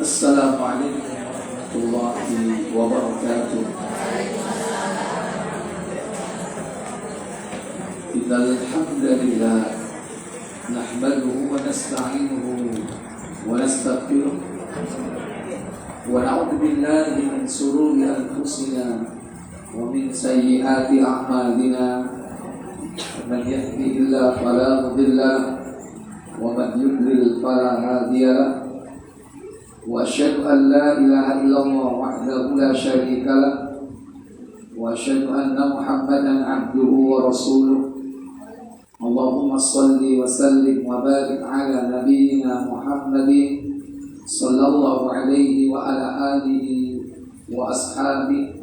Assalamualaikum warahmatullahi wabarakatuh. Innal hamdalillah nahmaduhu wa nasta'inuhu wa nastaghfiruh wa na'udzu billahi min shururi anfusina wa min sayyiati a'malina. Man yahdihillahu fala mudilla lahu wa man yudlil fala hadiya lahu. Wa asyhadu an la ilaha illallah wahdahu la syarika lah wa asyhadu anna Muhammadan abduhu wa rasuluh. Allahumma shalli wa sallim wa barik ala nabiyyina Muhammadin sallallahu alaihi wa ala alihi wa ashabihi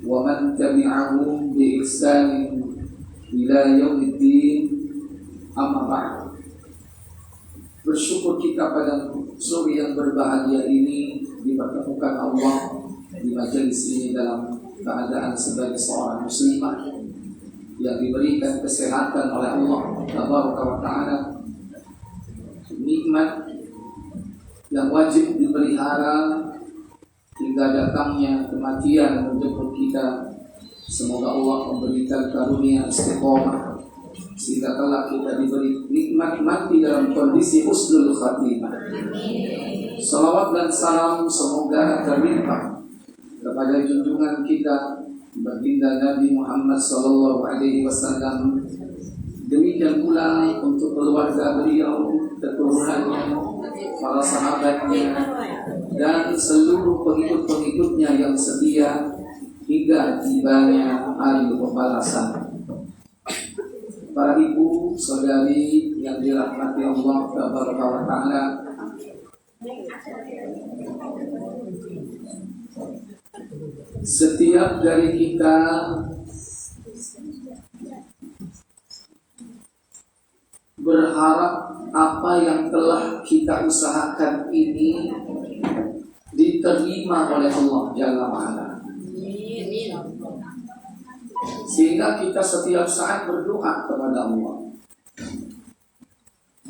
wa man tabi'ahum bi ihsanin ila yaumiddin. Amma ba'd. Bersyukur kita pada sore yang berbahagia ini dipertemukan Allah di majelis ini dalam keadaan sebagai seorang muslimah yang diberikan kesehatan oleh Allah Tabaraka wa Ta'ala, nikmat yang wajib dipelihara hingga datangnya kematian menjemput kita. Semoga Allah memberikan karunia istiqomah sehingga kelak kita diberi nikmat mati dalam kondisi husnul khatimah. Salawat dan salam semoga terlimpah kepada junjungan kita baginda Nabi Muhammad sallallahu alaihi wasallam. Demikian pula untuk keluarga beliau, keturunannya, para sahabatnya, dan seluruh pengikut-pengikutnya yang setia hingga tibanya hari pembalasan. Para ibu, saudari yang dirahmati Allah Tabaraka wa Ta'ala, setiap dari kita berharap apa yang telah kita usahakan ini diterima oleh Allah Jalla wa'ala, sehingga kita setiap saat berdoa kepada Allah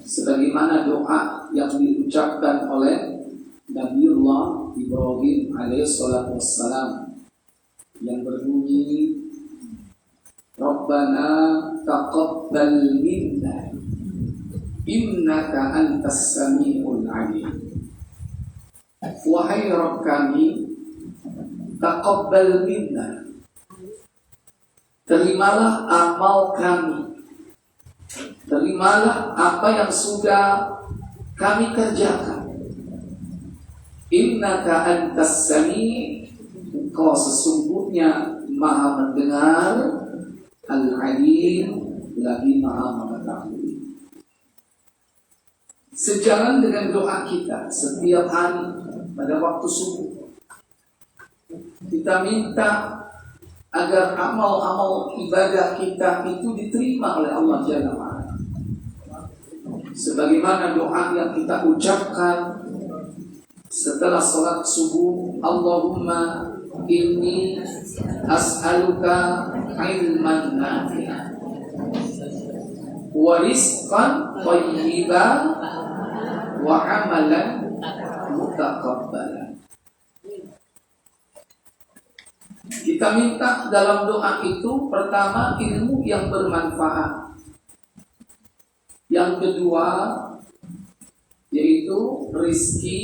sebagaimana doa yang diucapkan oleh Nabiullah Ibrahim alaihissalatu wassalam yang berbunyi, Rabbana taqabbal minna innaka antas sami'ul alim. Wahai Rabb kami, taqabbal minna, terimalah amal kami, terimalah apa yang sudah kami kerjakan. Innaka antas sami', engkau sesungguhnya maha mendengar, al-alim, lagi maha mengetahui. Sejalan dengan doa kita setiap hari pada waktu subuh, kita minta agar amal-amal ibadah kita itu diterima oleh Allah Jalla wa'ala. Sebagaimana doa yang kita ucapkan setelah sholat subuh, Allahumma inni as'aluka ilman nafi'an wa rizqan thayyiban wa amalan mutaqabbalan. Kita minta dalam doa itu pertama ilmu yang bermanfaat, yang kedua yaitu rizki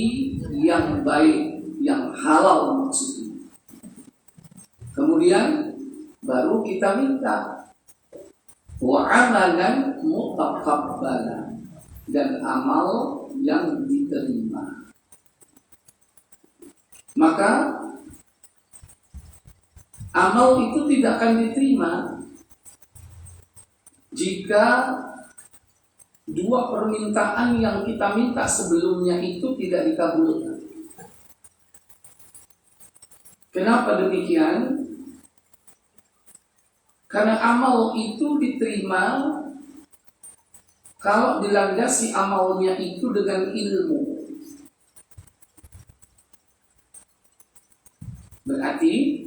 yang baik, yang halal maksudnya. Kemudian baru kita minta wa amalan mutaqabbalan, dan amal yang diterima. Maka amal itu tidak akan diterima jika dua permintaan yang kita minta sebelumnya itu tidak dikabulkan. Kenapa demikian? Karena amal itu diterima kalau dilandasi amalnya itu dengan ilmu. Berarti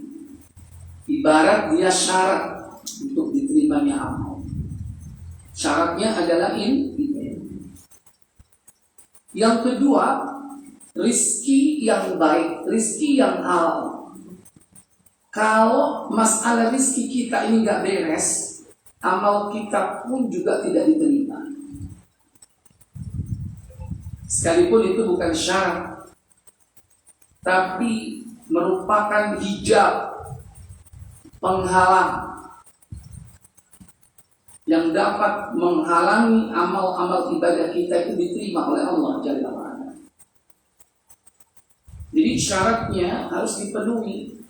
ibarat dia syarat untuk diterimanya amal. Syaratnya adalah ilmu. Yang kedua, rizki yang baik, rizki yang halal. Kalau masalah rizki kita ini nggak beres, amal kita pun juga tidak diterima. Sekalipun itu bukan syarat, tapi merupakan hijab penghalang yang dapat menghalangi amal-amal ibadah kita itu diterima oleh Allah Jalla wa'ala. Jadi syaratnya harus dipenuhi.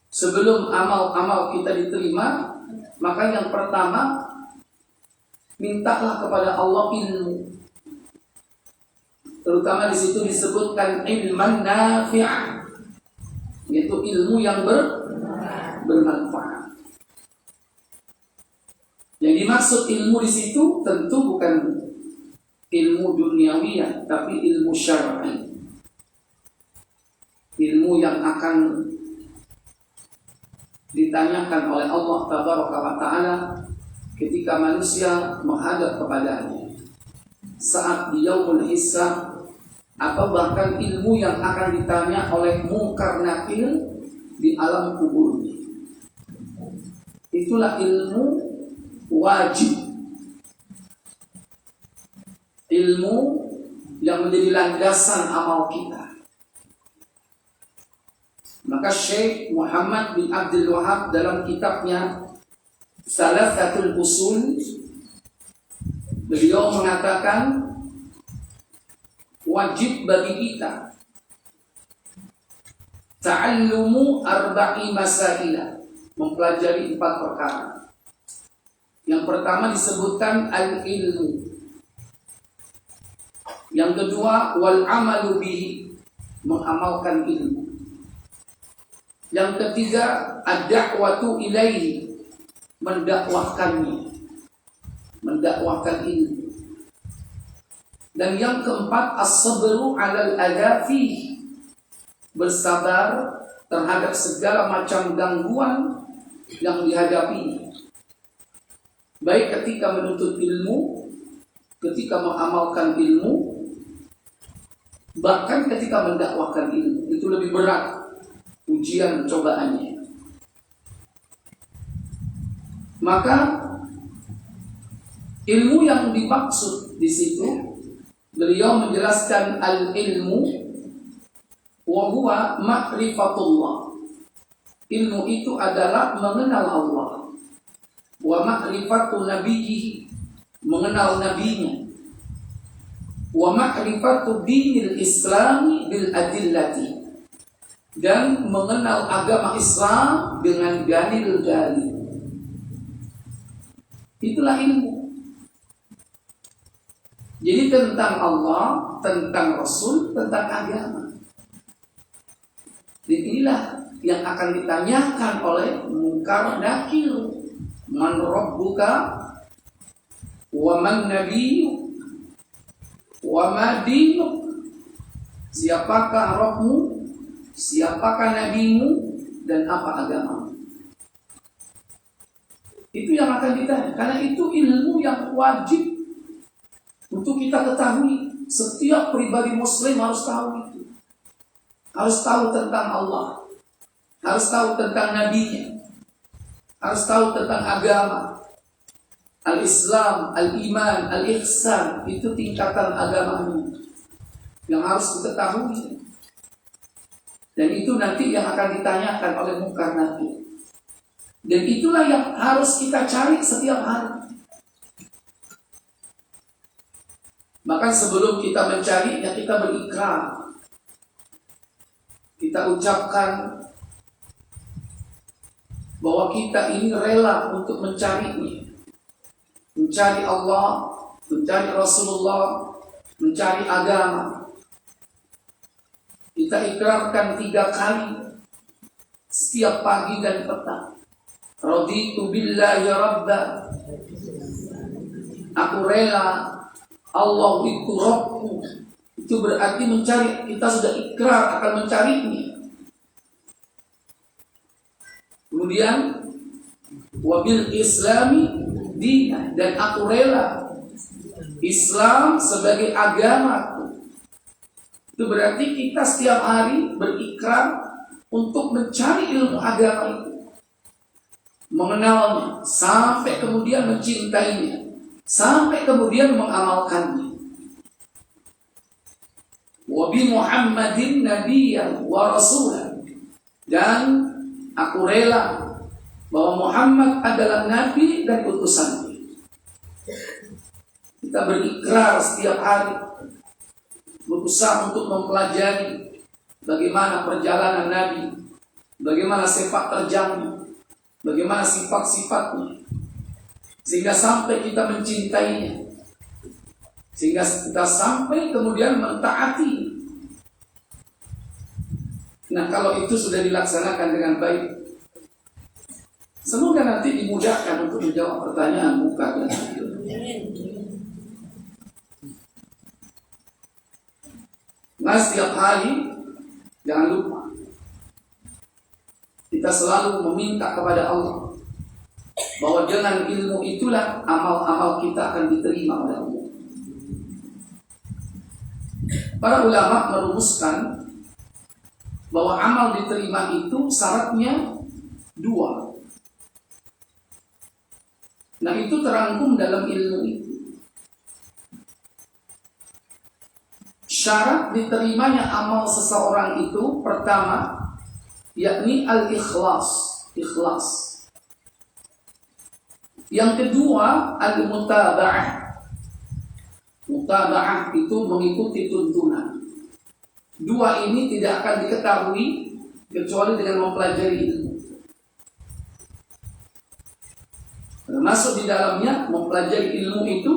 Sebelum amal-amal kita diterima, maka yang pertama, mintalah kepada Allah ilmu. Terutama di situ disebutkan ilman nafi'ah, yaitu ilmu yang bermanfaat. Yang dimaksud ilmu di situ tentu bukan ilmu duniawiyah, tapi ilmu syar'i. Ilmu yang akan ditanyakan oleh Allah Tabaraka wa Ta'ala ketika manusia menghadap kepadanya saat di yaumul hisab, atau bahkan ilmu yang akan ditanya oleh Munkar Nakir di alam kuburnya. Itulah ilmu wajib, ilmu yang menjadi landasan amal kita. Maka Syekh Muhammad bin Abdul Wahab dalam kitabnya Salasatul Usul, beliau mengatakan wajib bagi kita ta'allumu arba'i masaila, mempelajari 4 perkara. Yang pertama disebutkan al-ilmu. Yang kedua wal amalu bihi, mengamalkan ilmu. Yang ketiga ad-da'watu ilaihi, mendakwahkannya, mendakwahkan ilmu. Dan yang keempat as-sabru 'alal adha fihi, bersabar terhadap segala macam gangguan yang dihadapinya, baik ketika menuntut ilmu, ketika mengamalkan ilmu, bahkan ketika mendakwahkan ilmu. Itu lebih berat ujian cobaannya. Maka ilmu yang dimaksud di situ, beliau menjelaskan al-ilmu wa huwa ma'rifatullah. Ilmu itu adalah mengenal Allah. Wa ma'rifatu nabiyhi, mengenal nabinya. Wa ma'rifatu dinil islami bil adillati, dan mengenal agama Islam dengan dalil-dalil. Itulah ilmu. Jadi tentang Allah, tentang Rasul, tentang agama. Dan inilah yang akan ditanyakan oleh Munkar Nakir. Man rabbuka wa man nabiyyu wa ma dinuk. Siapakah Rabbmu, siapakah nabimu, dan apa agamamu? Itu yang akan ditanya. Karena itu ilmu yang wajib untuk kita ketahui. Setiap pribadi muslim harus tahu itu. Harus tahu tentang Allah, harus tahu tentang nabinya, harus tahu tentang agama. Al-Islam, al-Iman, al-Ihsan, itu tingkatan agamanya yang harus kita tahu. Dan itu nanti yang akan ditanyakan oleh Munkar Nakir. Dan itulah yang harus kita cari setiap hari. Maka sebelum kita mencarinya, kita berikrar. Kita ucapkan bahwa kita ini rela untuk mencarinya. Mencari Allah, mencari Rasulullah, mencari agama. Kita ikrarkan 3 kali setiap pagi dan petang. Raditu billahi rabba, aku rela Allah itu Rabbku. Itu berarti mencari, kita sudah ikrar akan mencarinya. Kemudian wabil islami dina, dan aku rela Islam sebagai agamaku. Itu berarti kita setiap hari berikrar untuk mencari ilmu agama itu, mengenalnya, sampai kemudian mencintainya, sampai kemudian mengamalkannya. Wa bi Muhammadin nabiyyan wa rasulan, dan aku rela bahwa Muhammad adalah nabi dan utusannya. Kita berikrar setiap hari, berusaha untuk mempelajari bagaimana perjalanan Nabi, bagaimana sepak terjangnya, bagaimana sifat-sifatnya, sehingga sampai kita mencintainya, sehingga kita sampai kemudian mentaati. Nah, kalau itu sudah dilaksanakan dengan baik, semoga nanti dimudahkan untuk menjawab pertanyaan muka dan hidup. Nah, setiap hari jangan lupa kita selalu meminta kepada Allah bahwa dengan ilmu itulah amal-amal kita akan diterima oleh Allah. Para ulama merumuskan bahwa amal diterima itu syaratnya 2. Nah, itu terangkum dalam ilmu itu. Syarat diterimanya amal seseorang itu pertama, yakni al-ikhlas, ikhlas. Yang kedua, al-mutaba'ah. Mutaba'ah itu mengikuti tuntunan. 2 ini tidak akan diketahui kecuali dengan mempelajari ilmu. Termasuk di dalamnya mempelajari ilmu itu,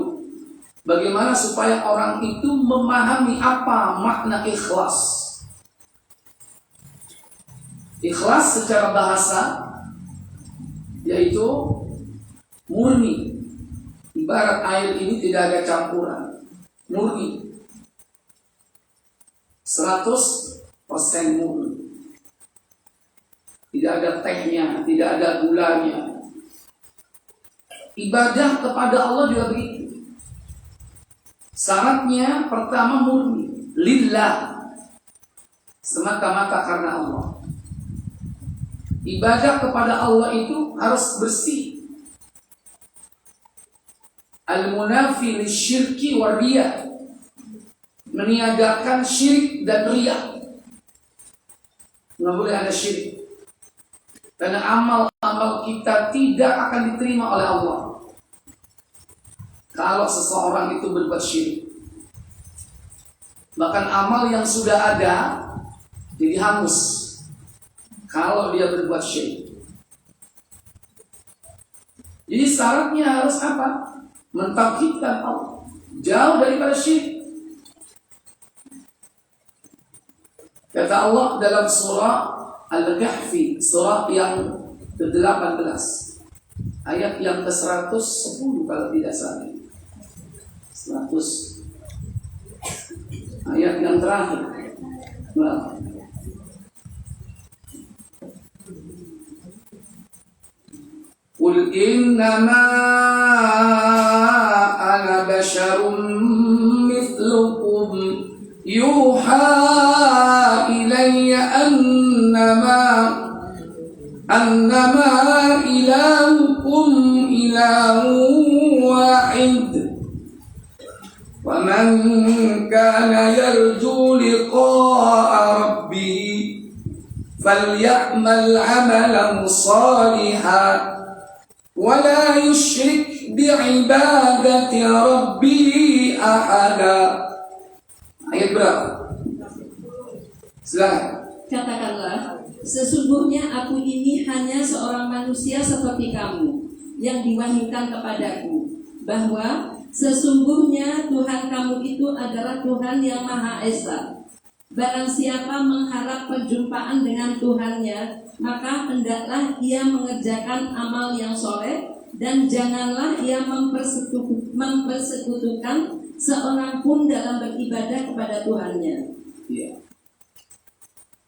bagaimana supaya orang itu memahami apa makna ikhlas. Ikhlas secara bahasa yaitu murni. Ibarat air ini tidak ada campuran, murni, 100% murni. Tidak ada tehnya, tidak ada gulanya. Ibadah kepada Allah juga begitu. Syaratnya pertama murni, lillah, semata-mata karena Allah. Ibadah kepada Allah itu harus bersih. Al-munafi lisyirki wa riya, meniadakan syirik dan riya. Nggak boleh ada syirik, karena amal-amal kita tidak akan diterima oleh Allah kalau seseorang itu berbuat syirik. Bahkan amal yang sudah ada jadi hangus kalau dia berbuat syirik. Jadi syaratnya harus apa? Mentauhidkan Allah, jauh daripada syirik. Kata Allah dalam surah Al-Kahfi, surah yang ke-18, ayat yang ke-110 kalau tidak salah. 100 ayat yang terakhir. Qul innama ana basyarum mithlukum yuha ilayya annama ilahukum ilahun wahid wa man kana yarju liqa'a rabbih falyamal 'amalan shalihan wala yusyrik bi'ibadati rabbih ahada. Ayat berapa? Silakan. Katakanlah, sesungguhnya aku ini hanya seorang manusia seperti kamu yang diwahyukan kepadaku, bahwa sesungguhnya Tuhan kamu itu adalah Tuhan yang Maha Esa. Barang siapa mengharap perjumpaan dengan Tuhannya, maka hendaklah ia mengerjakan amal yang soleh, dan janganlah ia mempersekutukan seorang pun dalam beribadah kepada Tuhannya. Ya.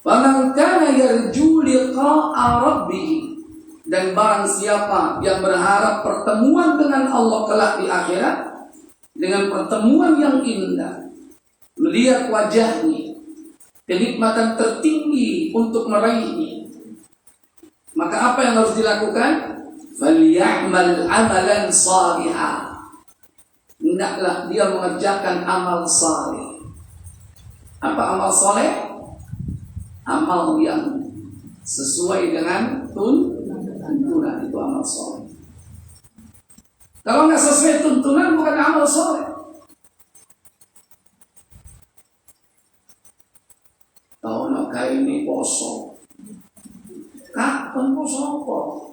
Faman kana yarju liqa'a rabbih, dan barang siapa yang berharap pertemuan dengan Allah kelak di akhirat, dengan pertemuan yang indah, melihat wajahnya, kenikmatan tertinggi untuk meraihnya. Maka apa yang harus dilakukan? Falyamal amalan salihah. Hendaklah dia mengerjakan amal saleh. Apa amal saleh? Amal yang sesuai dengan tuntunan, itu amal saleh. Kalau nggak sesuai tuntunan bukan amal saleh. Tahu nak kayak ini poso. Kapan poso apa?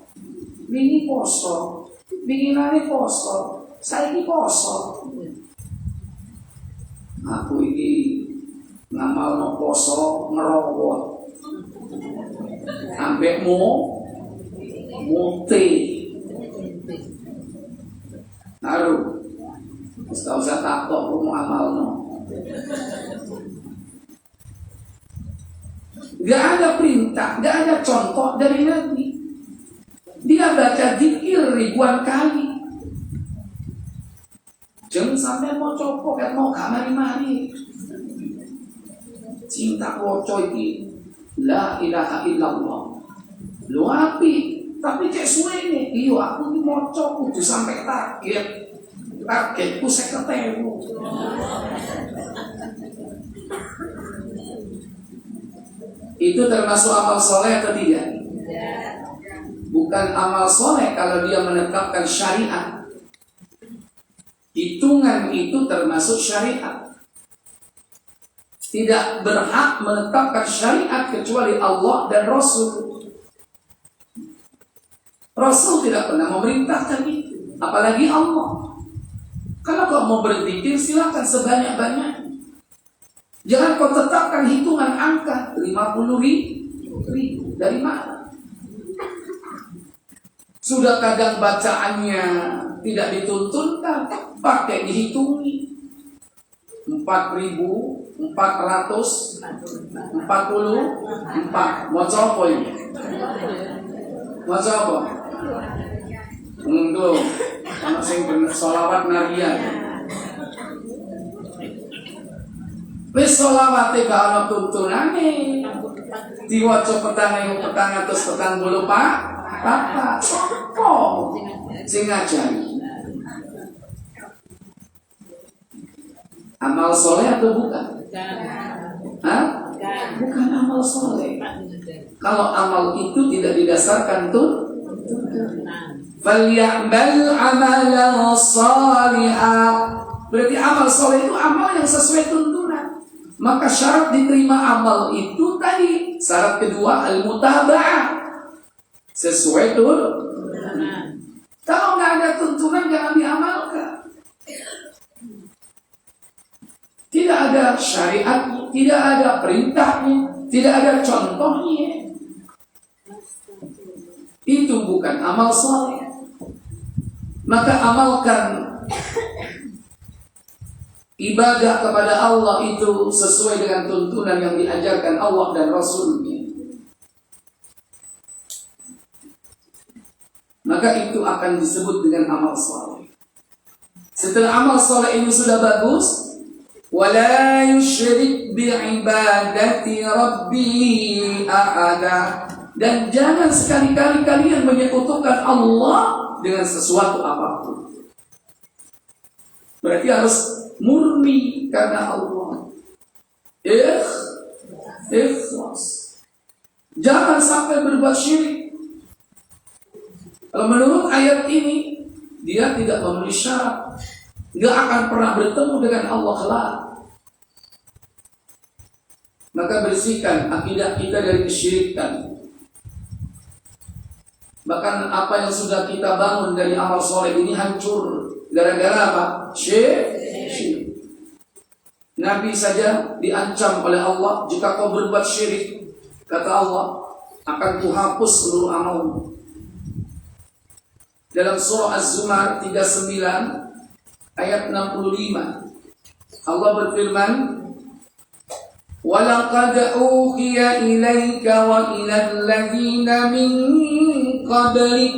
Ini poso. Binginane poso. Saya ini poso. Aku ini ngamal no poso ngerobot. Ambek muti. Naruh. Ustaz usah takut mau amal no. Gak ada perintah, gak ada contoh dari Nabi. Dia baca zikir ribuan kali. Jangan sampai mau copok, mau kamari-mari. Cinta woco ini la ilaha illallah. Lu api, tapi cek suwe ini. Iyo aku ini moco kudu sampai target. Targetku saya ketemu. Itu termasuk amal soleh atau tidak? Bukan amal soleh kalau dia menetapkan syariat. Hitungan itu termasuk syariat. Tidak berhak menetapkan syariat kecuali Allah dan Rasul. Rasul tidak pernah memerintahkan itu, apalagi Allah. Kalau kau mau berzikir silakan sebanyak-banyaknya. Jangan kau tetapkan hitungan angka 50.000. Dari mana? Sudah kadang bacaannya tidak dituntunkan, pakai dihitungi 4.444. Mau coba ini? Mau coba? Untuk anak sing sholawat narian. Wis sholawate gak ana tuntunane. Diwaca petang atus petang bulu Pak, sopo sing ngajari? Amal soleh atau bukan? Hah? Bukan amal soleh. Kalau amal itu tidak didasarkan tuntunan. Falyamal amalan salihah. Berarti amal soleh itu amal yang sesuai tuntunan. Maka syarat diterima amal itu tadi. Syarat kedua al-mutaba'ah. Sesuai tuntunan. Kalau nggak ada tuntunan jangan diamalkan. Tidak ada syariatnya, tidak ada perintahnya, tidak ada contohnya. Itu bukan amal saleh. Maka amalkan ibadah kepada Allah itu sesuai dengan tuntunan yang diajarkan Allah dan Rasul-Nya. Maka itu akan disebut dengan amal saleh. Setelah amal saleh ini sudah bagus, wala yusyrik bi'ibadati rabbi ahada. Dan jangan sekali-kali kalian menyekutukan Allah dengan sesuatu apapun. Berarti harus murni karena Allah. Ikhlas. Jangan sampai berbuat syirik. Kalau menurut ayat ini, dia tidak memenuhi syarat. Gak akan pernah bertemu dengan Allah kelak. Maka bersihkan akidah kita dari kesyirikan. Bahkan apa yang sudah kita bangun dari amal soleh ini hancur. Gara-gara apa? Syirik. Nabi saja diancam oleh Allah, jika kau berbuat syirik, kata Allah, akan kuhapus seluruh amalmu. Dalam surah Az-Zumar 39 ayat 65, Allah berfirman, وَلَقَدْ أُوحِيَ إِلَيْكَ وَإِلَى الَّذِينَ مِنْ قَبْلِكَ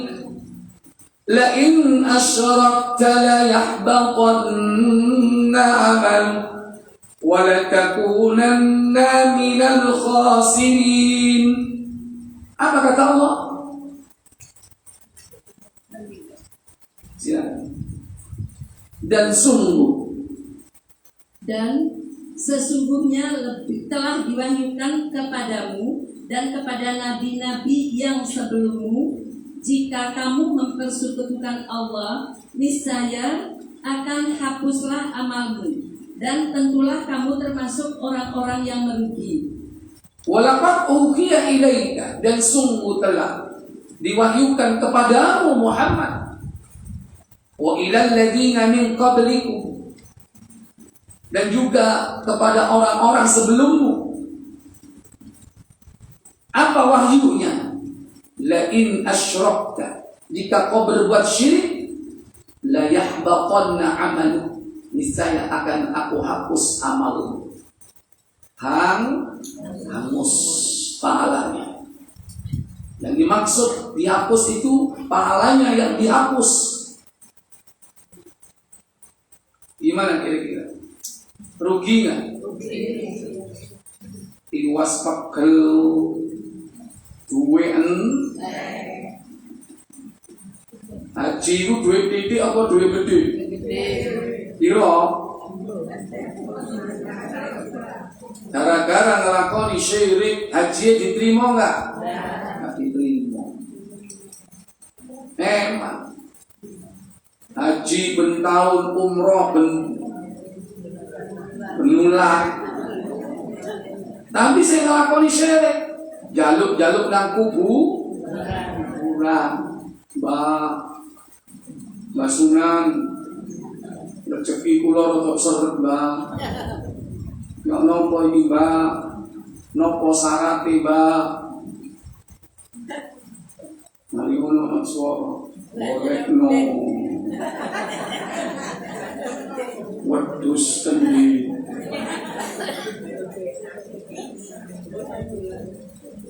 لَئِنْ أَشْرَكْتَ لَيَحْبَطَنَّ عَمَلُكَ walatakunanna minal khasirin. Apa kata Allah? Silakan. Dan sesungguhnya telah diwahyukan kepadamu dan kepada nabi-nabi yang sebelummu, jika kamu mempersekutukan Allah, niscaya akan hapuslah amalmu, dan tentulah kamu termasuk orang-orang yang merugi. Walaqad uhiya ilaika, dan sungguh telah diwahyukan kepadamu Muhammad, wa ilal ladzina min qablikum, dan juga kepada orang-orang sebelummu. Apa wahyunya? La in asyrakta, jika kau berbuat syirik, la yahbaqanna amalu, niscaya akan aku hapus amalmu. Hangus pahalanya. Yang dimaksud dihapus itu pahalanya yang dihapus. Gimana kira-kira? Rugi nggak? Iwas pegel duwean haji itu duwe titik apa duwe gede? Piro? Gara-gara ngelakoni syirik, haji diterima nggak? Nggak diterima. Emang haji bentahun, umroh benulang, tapi saya ngelakoni syirik, jaluk nang kuburan, Mbak Sunan, rezeki kula untuk seret Mbak, ya nopo ini Mbak, nopo sarate Mbak, mari ngono suara, oleh no, wedus kendi.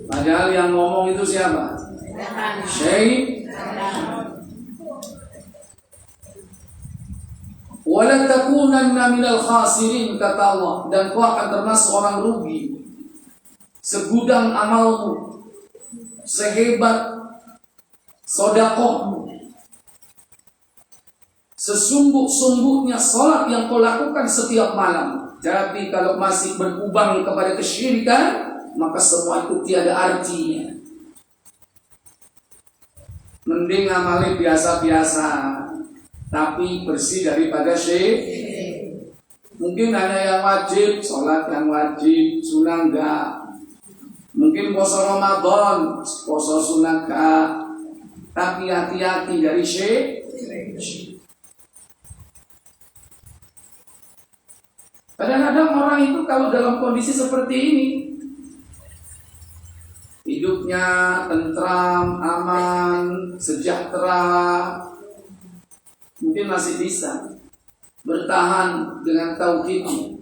Padahal yang ngomong itu siapa? Syekh. Wala takunanna minal khasirin, kata Allah, dan kau akan termasuk orang rugi. Segudang amalmu, sehebat sedekahmu, sesungguh-sungguhnya salat yang kau lakukan setiap malam, tapi kalau masih berkubang kepada kesyirikan, maka semua itu tiada artinya. Mending amalnya biasa-biasa, tapi bersih daripada syirik. Mungkin hanya yang wajib, sholat yang wajib, sunnah enggak. Mungkin puasa Ramadan, puasa sunnah enggak. Tapi hati-hati dari syirik. Kadang-kadang orang itu kalau dalam kondisi seperti ini, hidupnya tentram, aman, sejahtera, mungkin masih bisa bertahan dengan tauhidnya.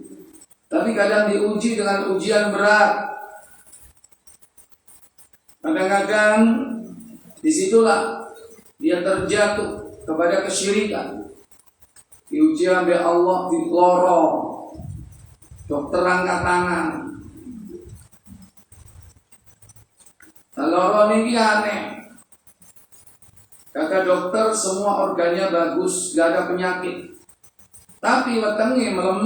Tapi kadang diuji dengan ujian berat. Kadang-kadang disitulah dia terjatuh kepada kesyirikan. Diuji oleh Allah, dilorong, dokter angkat tangan. Lorong ini aneh. Kata dokter semua organnya bagus, gak ada penyakit. Tapi wetenge melem,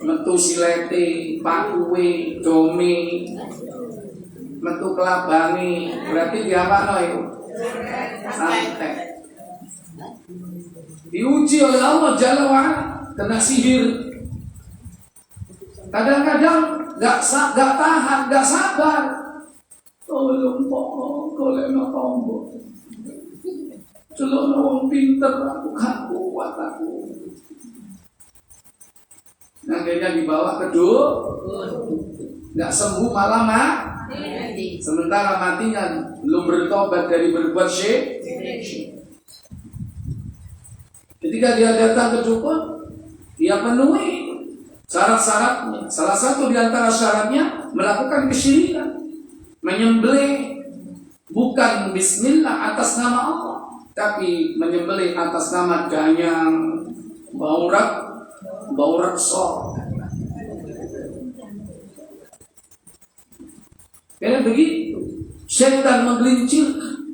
metu silete, pakuwe, dome, metu kelabangi, berarti diapakno itu? Santet. Diuji oleh Allah Jalla wa'ala, kena sihir. Kadang-kadang gak tahan, gak sabar. Tolong pokok, golek no tombol. Celok wong pinter, aku gak kuat aku. Akhirnya dibawa ke gak sembuh malah mati. Sementara matinya belum bertobat dari berbuat syirik. Ketika dia datang ke dukun, dia penuhi syarat-syaratnya. Salah satu di antara syaratnya melakukan kesyirikan, menyembelih bukan bismillah atas nama Allah, tapi menyembelih atas nama danyang, baurak sok. Karena begitu syaitan menggelincirkan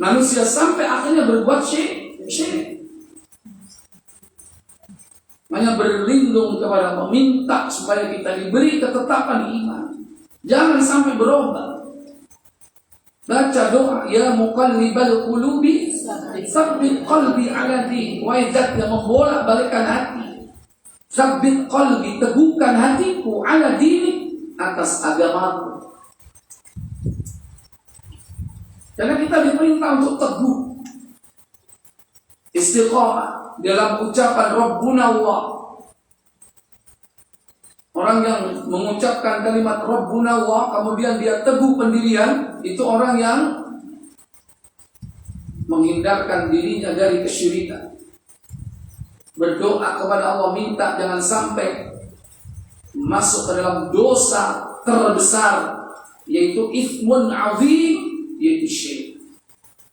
manusia sampai akhirnya berbuat syirik. Hanya berlindung kepada Allah, minta supaya kita diberi ketetapan iman. Jangan sampai berubah. Baca doa, ya muqallibal qulubi tsabbit qalbi ala din. Wahai zat yang membolak-balikkan hati, tsabbit qalbi, teguhkan hatiku ala dini, atas agamamu. Karena kita diperintah untuk teguh, istiqamah dalam ucapan Rabbuna Allah. Orang yang mengucapkan kalimat Rabbuna Allah kemudian dia teguh pendirian, itu orang yang menghindarkan dirinya dari kesyirikan. Berdoa kepada Allah, minta jangan sampai masuk ke dalam dosa terbesar, yaitu ithmun azim, yaitu syirik.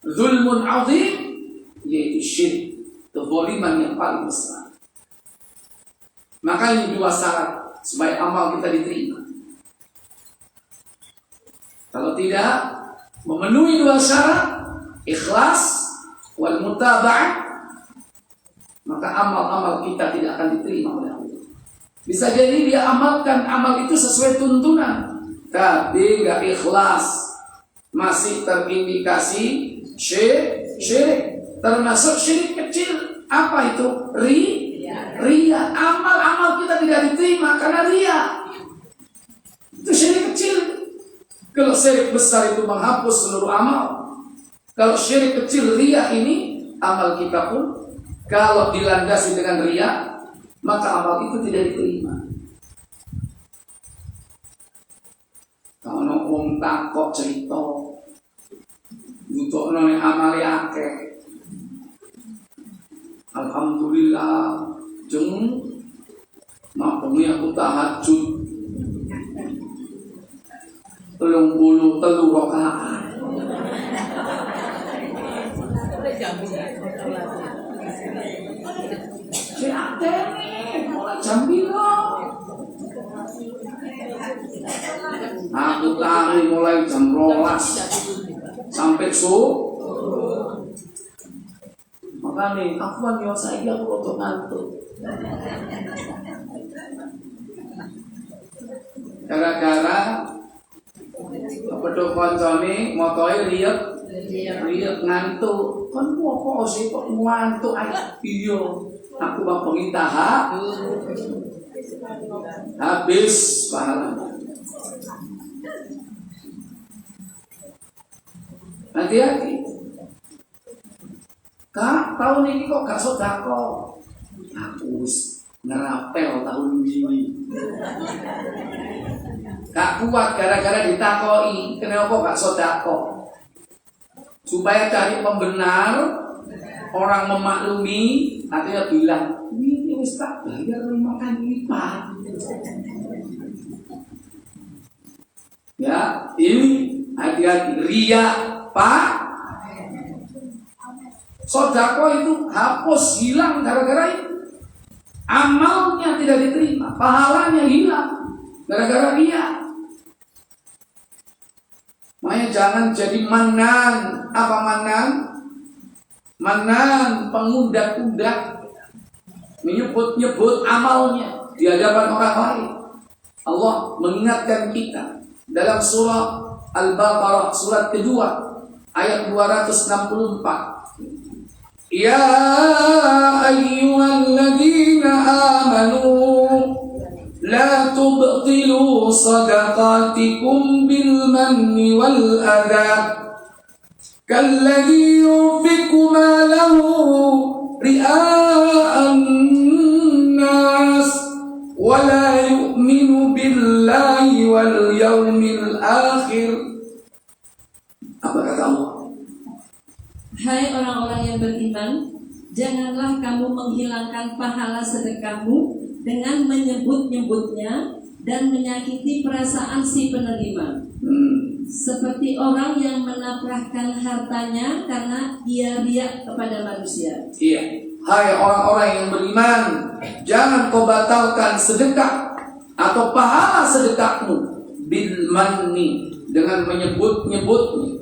Zulmun azim, yaitu syirik, kezaliman yang paling besar. Maka ini dua syarat supaya amal kita diterima. Kalau tidak memenuhi dua syarat, ikhlas wal mutaba'ah, maka amal-amal kita tidak akan diterima oleh Allah. Bisa jadi dia amalkan amal itu sesuai tuntunan, tapi nggak ikhlas, masih terindikasi syirik. Termasuk syirik kecil. Apa itu? Ria. Amal-amal kita tidak diterima karena ria. Itu syirik kecil. Kalau syirik besar itu menghapus seluruh amal. Kalau syirik kecil ria ini, amal kita pun kalau dilandasi dengan ria, maka amal itu tidak diterima. Kalau wong takok cerita, butuh none amale akeh. Alhamdulillah, jeng mampuni aku tahajud 33 rakaat. Mulai jam piro? Aku tari mulai jam 12 sampai subuh. Makanya aku kan yang saya aku ngantuk. Gara-gara apa tuh koncone motoe lihat ngantuk. Kan apa sih kok ngantuk aja? Iya, aku bang penginta habis pahala. Hati-hati. Kak, tahun ini kok gak sodako? Aku ngerapel tahun ini. Gak kuat gara-gara ditakoi. Kenapa kok gak sodako? Supaya cari pembenar, orang memaklumi, artinya bilang, ini wis tak bayar 5 kali lipat. Ya, ini hati-hati. Ria, Pak. Sodako itu hapus, hilang gara-gara itu. Amalnya tidak diterima, pahalanya hilang gara-gara dia. Makanya jangan jadi manan. Apa manan? Manan, pengundak-undak, menyebut-nyebut amalnya di hadapan orang lain. Allah mengingatkan kita dalam surah Al-Baqarah, surat kedua, ayat 264. Ya ayyuhalladzina amanu la tubtilu sadaqatikum bil manni wal adha kalladzi yunfiqu malahu ria'an nas wa la yu'minu billahi wal yawmil akhir. Apa kata Allah? Hai orang-orang yang beriman, janganlah kamu menghilangkan pahala sedekahmu dengan menyebut-nyebutnya dan menyakiti perasaan si penerima. Seperti orang yang menafkahkan hartanya karena ia riak kepada manusia. Iya. Hai orang-orang yang beriman, jangan kau batalkan sedekah atau pahala sedekahmu bil manni, dengan menyebut-nyebutnya.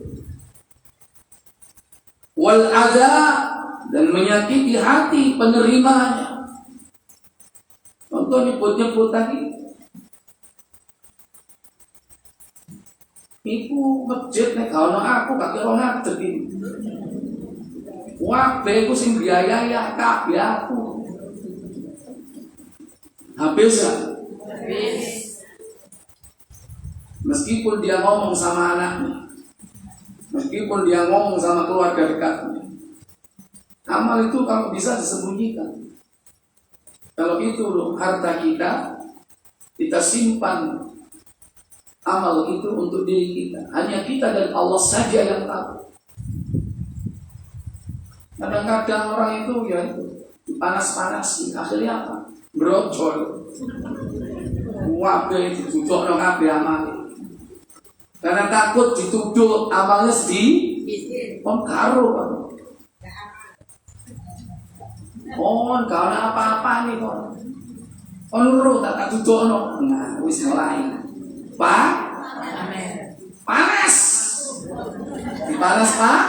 Wal adha, dan menyakiti hati penerimanya. Contoh nyebut-nyebut tadi, iku masjid nek kalau aku kaki orang ngadeg iki. Wah, aku sing biaya ya kabeh aku. Habis ya? Habis. Meskipun dia ngomong sama anaknya, meskipun dia ngomong sama keluarga dekatnya, amal itu kalau bisa disembunyikan. Kalau itu loh harta kita simpan amal itu untuk diri kita. Hanya kita dan Allah saja yang tahu. Kadang-kadang orang itu ya itu panas-panasin, akhirnya apa? Brojol. Wabe dituduh nang kabeh amal. Karena takut dituduh amalnya sedih. Karo. Kalau apa-apa nih kon loro tak tuduhno. Nah, wis mulai. Pak? Panas. Dipanas, Pak?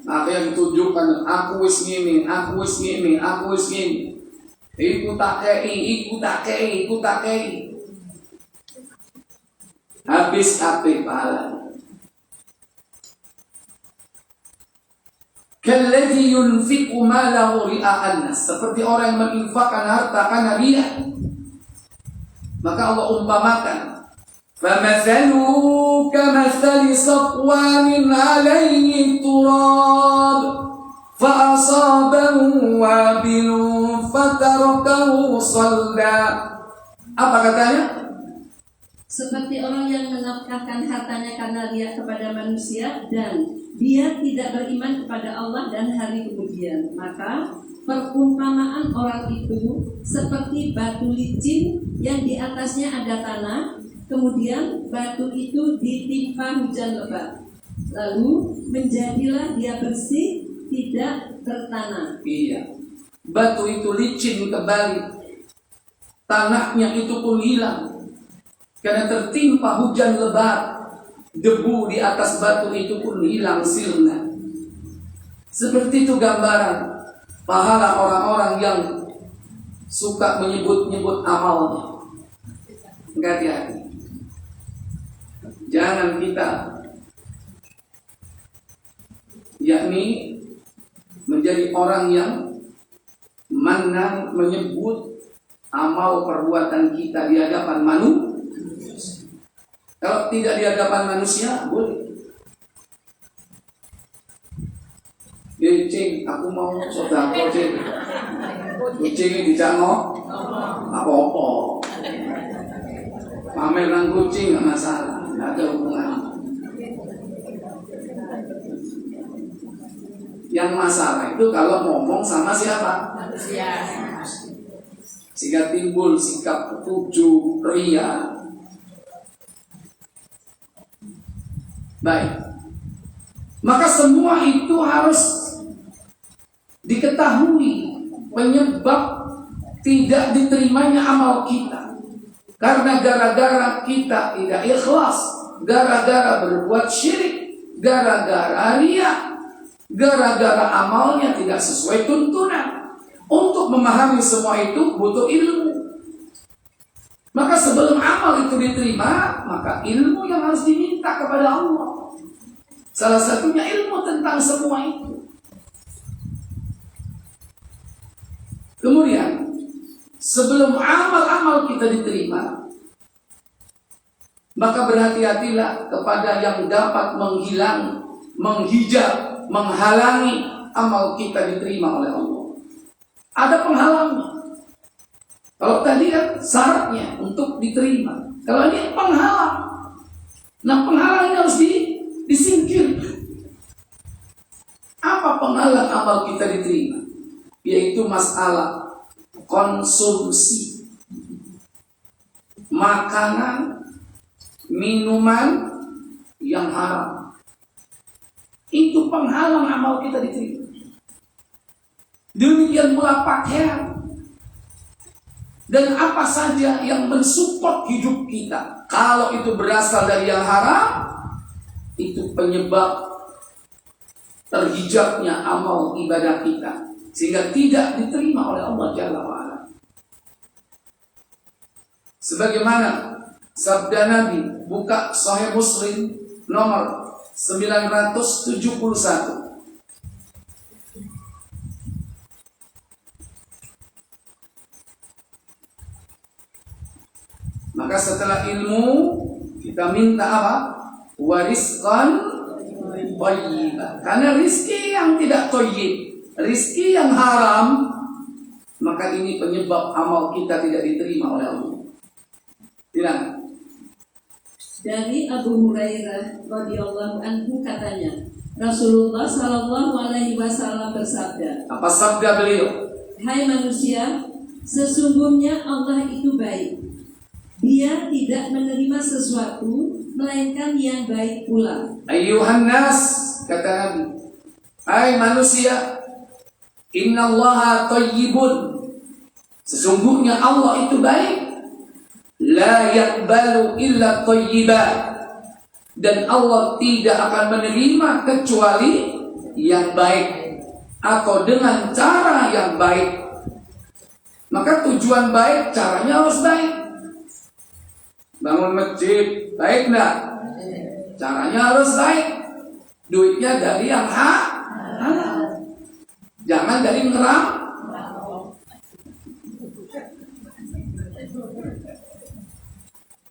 Apa yang ditunjukkan, aku wis ngene, aku wis ngene, aku wis ngene. Iku tak kei. Habis ape pahala. Kalladhi yunfiqu malahu ria'an nas, seperti orang yang menginfakkan harta karena riya. Maka Allah umpamakan, famathalu kamathali safwanin 'alaihi turab fa'asabahu wabilun fatarakahu salda. Apa katanya? Seperti orang yang menafkahkan hartanya karena riya kepada manusia dan dia tidak beriman kepada Allah dan hari kemudian. Maka perumpamaan orang itu seperti batu licin yang di atasnya ada tanah, kemudian batu itu ditimpa hujan lebat, lalu menjadilah dia bersih, tidak tertanam. Iya, batu itu licin kembali, tanahnya itu pun hilang karena tertimpa hujan lebat. Debu di atas batu itu pun hilang sirna. Seperti itu gambaran pahala orang-orang yang suka menyebut-nyebut amalnya. Hati-hati. Jangan kita yakni menjadi orang yang menyebut amal perbuatan kita di hadapan manusia. Kalau tidak di hadapan manusia, boleh. Cing, aku mau sodako cing. Kucing ini dicangok, apa-apa. Pamer nang kucing nggak masalah, nggak ada hubungan. Yang masalah itu kalau ngomong sama siapa? Manusia. Sehingga timbul sikap tuju, ria. Baik, maka semua itu harus diketahui penyebab tidak diterimanya amal kita. Karena gara-gara kita tidak ikhlas, gara-gara berbuat syirik, gara-gara riya, gara-gara amalnya tidak sesuai tuntunan. Untuk memahami semua itu butuh ilmu. Maka sebelum amal itu diterima, maka ilmu yang harus diminta kepada Allah. Salah satunya ilmu tentang semua itu. Kemudian, sebelum amal-amal kita diterima, maka berhati-hatilah kepada yang dapat menghijab, menghalangi amal kita diterima oleh Allah. Ada penghalangnya. Kalau tadi kan syaratnya untuk diterima. Kalau ini penghalang. Nah, penghalang ini harus disingkirkan. Apa penghalang amal kita diterima? Yaitu masalah konsumsi makanan, minuman yang haram. Itu penghalang amal kita diterima. Demikian pula pakaian. dan apa saja yang mensupport hidup kita. Kalau itu berasal dari yang haram, itu penyebab terhijabnya amal ibadah kita, sehingga tidak diterima oleh Allah Jalla wa'ala. Sebagaimana sabda Nabi, buka Sahih Muslim nomor 971. Maka setelah ilmu kita minta apa? Wariskan thayyibah. Karena rizki yang tidak thayyib, rizki yang haram, maka ini penyebab amal kita tidak diterima oleh Allah. Tidak. Dari Abu Hurairah radhiyallahu anhu katanya, Rasulullah Shallallahu alaihi wasallam bersabda, Apa sabda beliau? hai manusia, sesungguhnya Allah itu baik. Dia tidak menerima sesuatu melainkan yang baik pula. Ayyuhan nas, kata Nabi, hai manusia, innallaha thayyibun, sesungguhnya Allah itu baik. La yaqbalu illa thayyiban, dan Allah tidak akan menerima kecuali yang baik atau dengan cara yang baik. Maka tujuan baik, caranya harus baik. Bangun masjid, baik enggak? Caranya harus baik. Duitnya dari yang halal, jangan dari ngeram.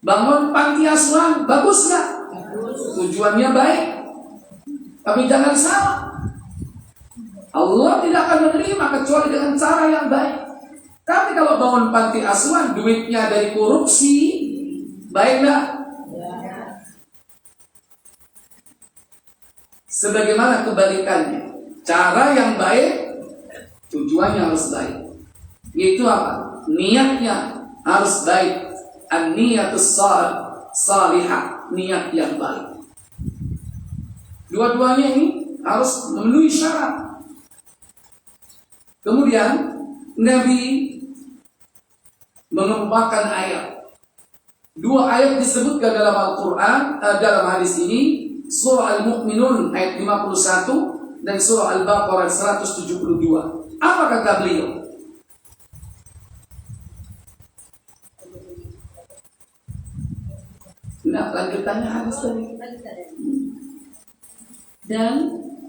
Bangun panti asuhan, bagus nggak? Tujuannya baik, tapi jangan salah. Allah tidak akan menerima kecuali dengan cara yang baik. Tapi kalau bangun panti asuhan, duitnya dari korupsi, baik nggak? Sebagaimana kebalikannya, cara yang baik, tujuannya harus baik. Itu apa? Niatnya harus baik. An-niyatus salihah, niat yang baik. Dua-duanya ini harus memenuhi syarat. Kemudian Nabi mengemukakan ayat. Dua ayat disebutkan dalam Al-Quran, dalam hadis ini, surah Al-Mu'minun ayat 51 dan surah Al-Baqarah 172. Apa kata beliau? Nah, lanjutannya hadis tadi. Dan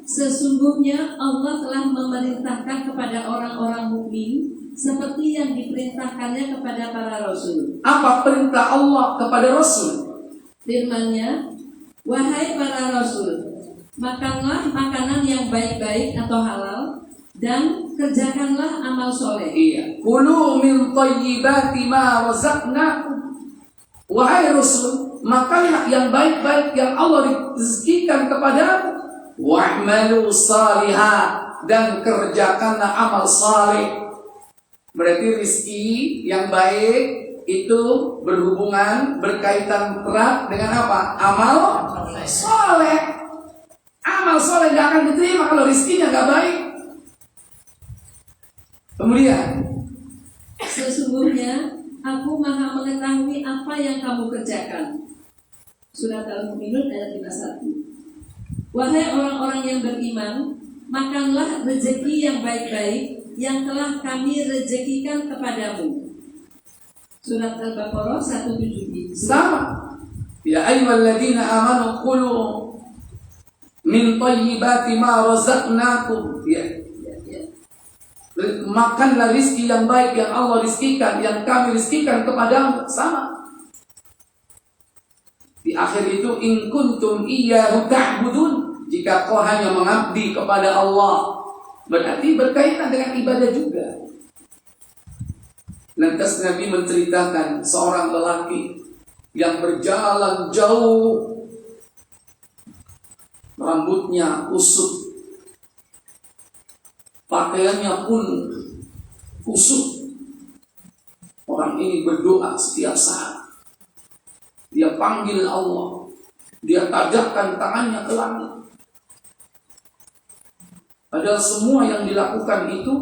sesungguhnya Allah telah memerintahkan kepada orang-orang mukmin seperti yang diperintahkannya kepada para rasul. Apa perintah Allah kepada Rasul? Firman-Nya, wahai para rasul, makanlah makanan yang baik-baik atau halal dan kerjakanlah amal soleh. Iya. Kulu min thayyibati ma razaqnakum. Wahai Rasul, makanlah yang baik-baik yang Allah rezekikan kepadamu. Wa'malu salihah, dan kerjakanlah amal saleh. Berarti rezeki yang baik itu berhubungan, berkaitan erat dengan apa? Amal saleh. Amal saleh gak akan diterima kalau rezekinya gak baik. Kemudian, sesungguhnya Aku maha mengetahui apa yang kamu kerjakan. Surat Al-Mu'minun ayat 51. Wahai orang-orang yang beriman, makanlah rezeki yang baik-baik yang telah kami rezekikan kepadamu. Surat Al-Baqarah 172. sama. Ya ayyuhalladzina amanu qulu min thayyibati ma razaqnakum. Ya. Makanlah rizki yang baik yang Allah rizkikan, yang kami rizkikan kepadamu. Sama. Di akhir itu, in kuntum iyyahu ta'budun, jika kau hanya mengabdi kepada Allah, berarti berkaitan dengan ibadah juga. Lantas Nabi menceritakan seorang lelaki yang berjalan jauh, rambutnya kusut, pakaiannya pun kusut. Orang ini berdoa setiap saat. Dia panggil Allah. Dia tajamkan tangannya ke langit. Padahal semua yang dilakukan itu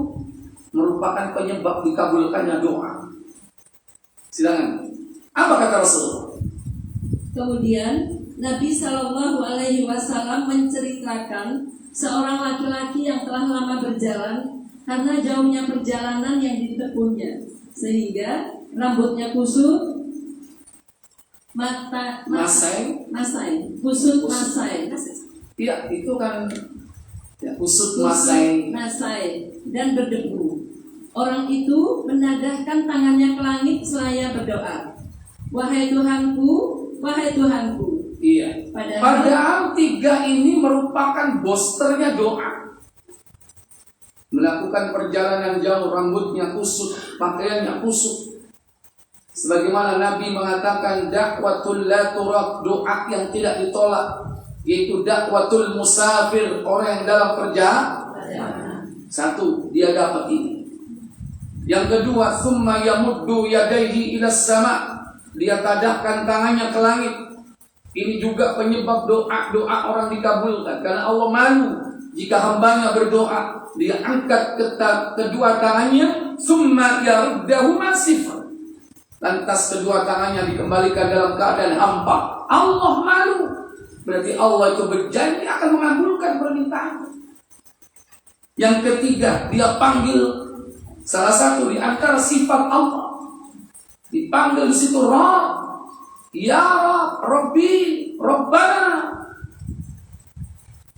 merupakan penyebab dikabulkannya doa. Silakan. Apa kata Rasulullah? Kemudian Nabi Shallallahu Alaihi Wasallam menceritakan seorang laki-laki yang telah lama berjalan karena jauhnya perjalanan yang ditempuhnya, sehingga rambutnya kusut, kusut masai. Iya, itu kan ya, kusut masai dan berdebu. Orang itu menadahkan tangannya ke langit seraya berdoa, wahai Tuhanku, wahai Tuhanku. Iya. Padahal tiga ini merupakan bosternya doa. Melakukan perjalanan jauh, rambutnya kusut, pakaiannya kusut. Sebagaimana Nabi mengatakan dakwatul la turad, doa yang tidak ditolak, yaitu dakwatul musafir, orang yang dalam perjalanan. Satu, dia dapat ini. Yang kedua, summa yamuddu yadayhi ila sama, dia tadahkan tangannya ke langit. Ini juga penyebab doa orang dikabulkan, karena Allah malu jika hambanya berdoa, dia angkat kedua tangannya, summa yaruddahuma sifar, lantas kedua tangannya dikembalikan dalam keadaan hampa. Allah malu, berarti Allah itu berjanji akan mengabulkan permintaannya. Yang ketiga, dia panggil salah satu di antara sifat Allah, dipanggil di situ Rabb, ya Rabb, Rabbi, Rabbana.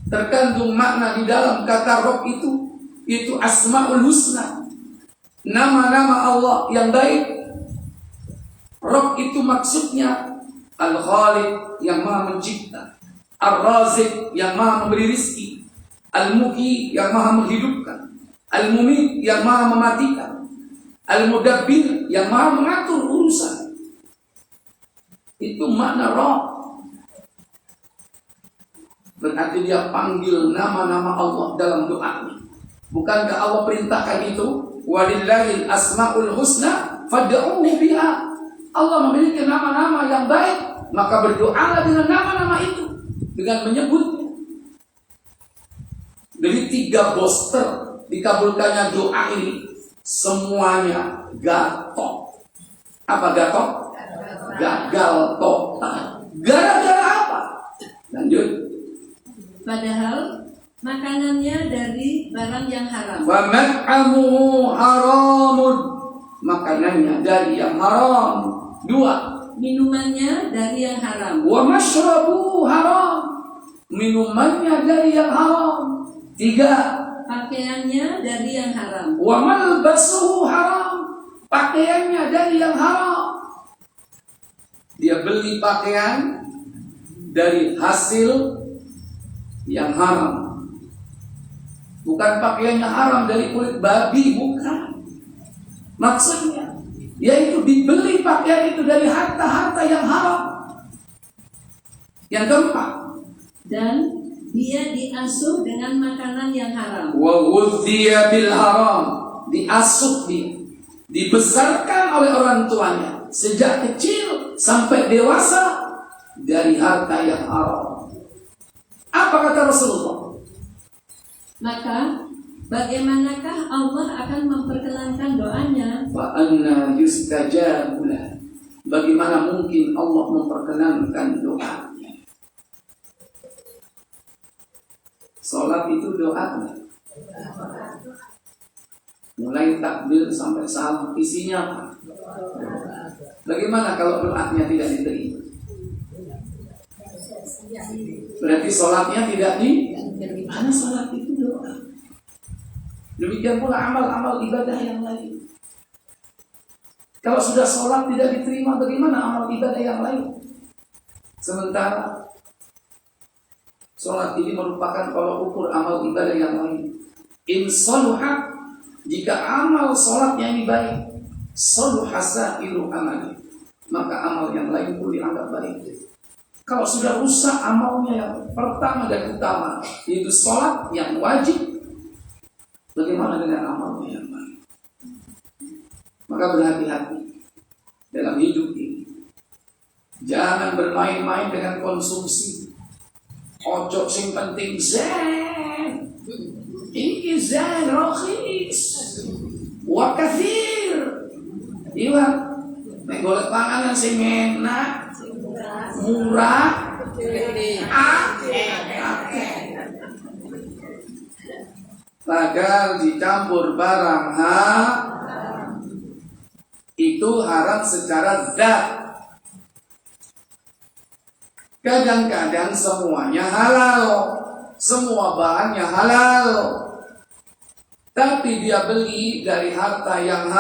Terkandung makna di dalam kata Rabb itu Asmaul Husna, nama-nama Allah yang baik. Rabb itu maksudnya Al-Khaliq, yang maha mencipta, Ar-Razik, yang maha memberi rizki, Al-Muhyi, yang maha menghidupkan, Al-Mumit, yang maha mematikan, Al-Mudabbir, yang maha mengatur urusan. Itu makna Rabb. Berarti dia panggil nama-nama Allah dalam doanya. Bukankah Allah perintahkan itu? Walillahil asmaul husna fad'uhu biha. Allah memiliki nama-nama yang baik, maka berdoalah dengan nama-nama itu, dengan menyebutnya. Dari tiga boster dikabulkannya doa ini, semuanya gatok. Apa gatok? Gagal total. Gara-gara apa? Lanjut. Padahal makanannya dari barang yang haram. Wa mat'amuhu haramun, makanannya dari yang haram. Dua, minumannya dari yang haram. Wa mashrabuhu haram, minumannya dari yang haram. Tiga, pakaiannya dari yang haram. Wa malbasuhu haram, pakaiannya dari yang haram. Dia beli pakaian dari hasil yang haram. Bukan pakaiannya haram dari kulit babi, bukan. Maksudnya, yaitu dibeli pakaian itu dari harta-harta yang haram. Yang keempat, dan dia diasuh dengan makanan yang haram. Wa ghudhiya bil haram, diasuh dia, dibesarkan oleh orang tuanya sejak kecil sampai dewasa dari harta yang haram. Apa kata Rasulullah? Maka bagaimanakah Allah akan memperkenankan doanya? Fa anna yustajabu lah. Bagaimana mungkin Allah memperkenankan doanya? Salat itu doanya. Mulai takbir sampai salam, isinya apa? Bagaimana kalau doanya tidak diterima? Berarti sholatnya tidak karena sholat itu doa. Demikian pula amal-amal ibadah yang lain. Kalau sudah sholat tidak diterima, bagaimana amal ibadah yang lain? Sementara sholat ini merupakan tolak ukur amal ibadah yang lain. Insoluha, jika amal sholatnya ini baik, soluha sa'iru amali, maka amal yang lain pun dianggap baik. Kalau sudah rusak amalnya yang pertama dan utama, yaitu sholat yang wajib, bagaimana dengan amalnya yang baik? Maka berhati-hati dalam hidup ini. Jangan bermain-main dengan konsumsi. Ojo sing penting zen. Ini zen rakhis wa kathir. Iya. Nek golek panganan sing enak, murah, akeh. Padahal dicampur barang itu haram secara zat. Kadang-kadang semuanya halal, semua bahannya halal, tapi dia beli dari harta yang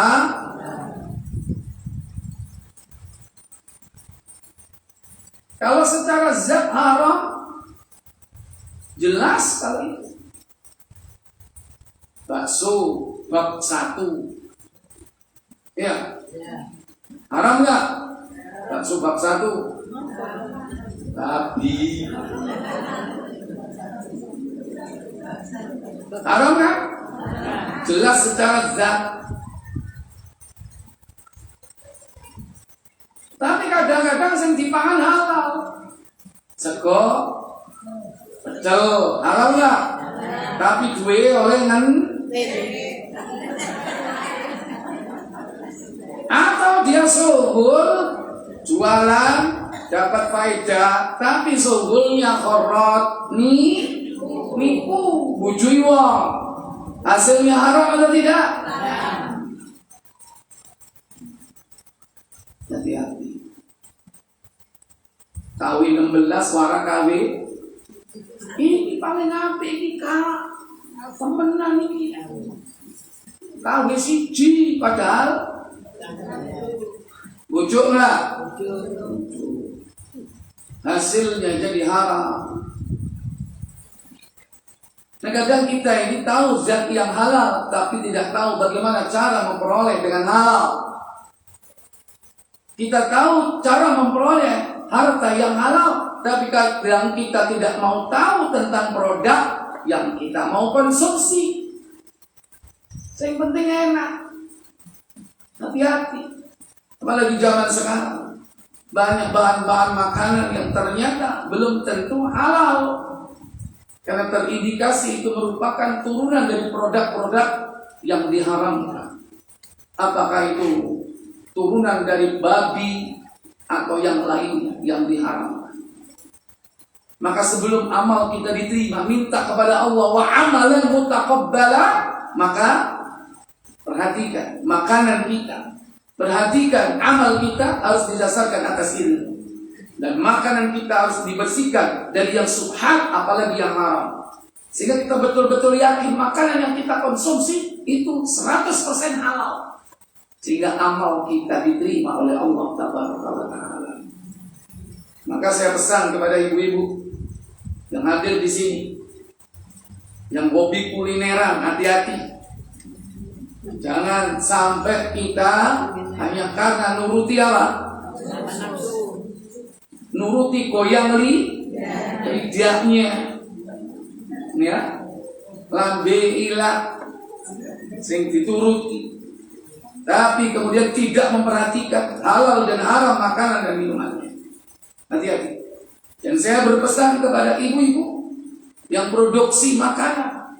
kalau secara zat haram, jelas sekali. Bakso bab 1, ya, haram nggak? Bakso bab 1, babi, haram nggak? Jelas secara zat. Tapi kadang-kadang yang dipangan halal. Sego, pecel, halal nggak? Tapi duwe oleh atau dia suhul jualan dapat faedah, tapi suhulnya korot nipu bujui wong, hasilnya haram atau tidak? Hati-hati. Kawi 16 wara kawi ini paling apik iki Kak. Temenan iki. Kawi siji padahal bujuk enggak? Hasilnya jadi haram. Kadang kita ini tahu zat yang halal, tapi tidak tahu bagaimana cara memperoleh dengan halal. Kita tahu cara memperoleh harta yang halal, tapi kadang kita tidak mau tahu tentang produk yang kita mau konsumsi. Yang penting enak. Hati-hati. Apalagi zaman sekarang, banyak bahan-bahan makanan yang ternyata belum tentu halal, karena terindikasi itu merupakan turunan dari produk-produk yang diharamkan. Apakah itu turunan dari babi atau yang lainnya yang diharamkan? Maka sebelum amal kita diterima, minta kepada Allah wa amalan mutaqabbala, maka perhatikan makanan kita, perhatikan amal kita harus didasarkan atas ilmu, dan makanan kita harus dibersihkan dari yang subhan, apalagi yang haram, sehingga kita betul-betul yakin makanan yang kita konsumsi itu 100% halal, sehingga amal kita diterima oleh Allah Taala. Maka saya pesan kepada ibu-ibu yang hadir di sini, yang hobi kulineran, hati-hati. Jangan sampai kita hanya karena nuruti apa? Nuruti goyang lidahnya, ya, lambe ilat, sing dituruti, tapi kemudian tidak memperhatikan halal dan haram makanan dan minumannya. Hati-hati. Dan saya berpesan kepada ibu-ibu yang produksi makanan,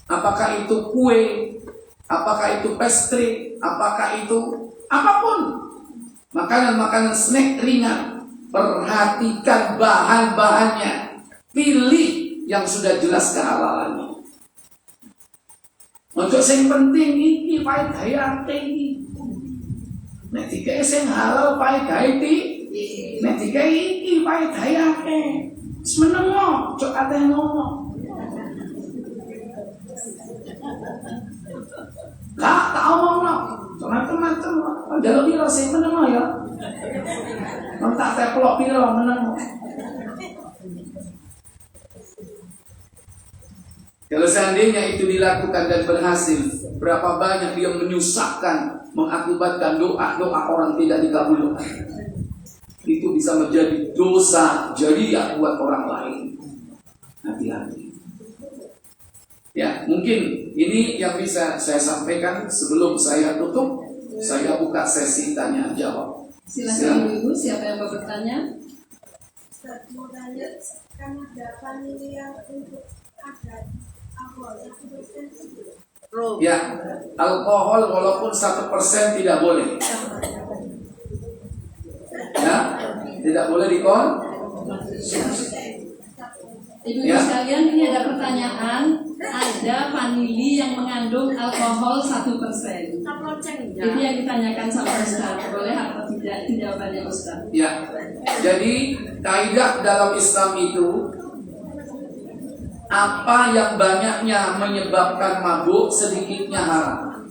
apakah itu kue, apakah itu pastry, apakah itu apapun, makanan-makanan snack ringan, perhatikan bahan-bahannya, pilih yang sudah jelas kehalalannya. Untuk yang penting ini faedah tinggi. Nek dikai sing halal faedah iki, nek dikai iki faedah akeh. Wis menengo, cok ateh ngomong. Lah, tak omongno. Macam-macam. Jaluk piro sing menengo ya. Nang tak teplok piro menengo. Kalau seandainya itu dilakukan dan berhasil, berapa banyak dia menyusahkan, mengakibatkan doa-doa orang tidak dikabulkan. Itu bisa menjadi dosa jariah buat orang lain. Hati-hati. Ya, mungkin ini yang bisa saya sampaikan sebelum saya tutup. Saya buka sesi tanya jawab. Silakan Ibu, siapa yang mau bertanya? Ustaz, mau tanya, kan ada panitia untuk agar awal yang bersensitif. Ya, alkohol walaupun 1% tidak boleh. Ya, tidak boleh dikonsumsi. Ibu Ya. sekalian, ini ada pertanyaan. Ada vanili yang mengandung alkohol 1%. Itu yang ditanyakan sama Ustaz. Boleh atau tidak? Itu jawabannya Ustaz. Ya, jadi kaidah dalam Islam itu apa yang banyaknya menyebabkan mabuk, sedikitnya haram.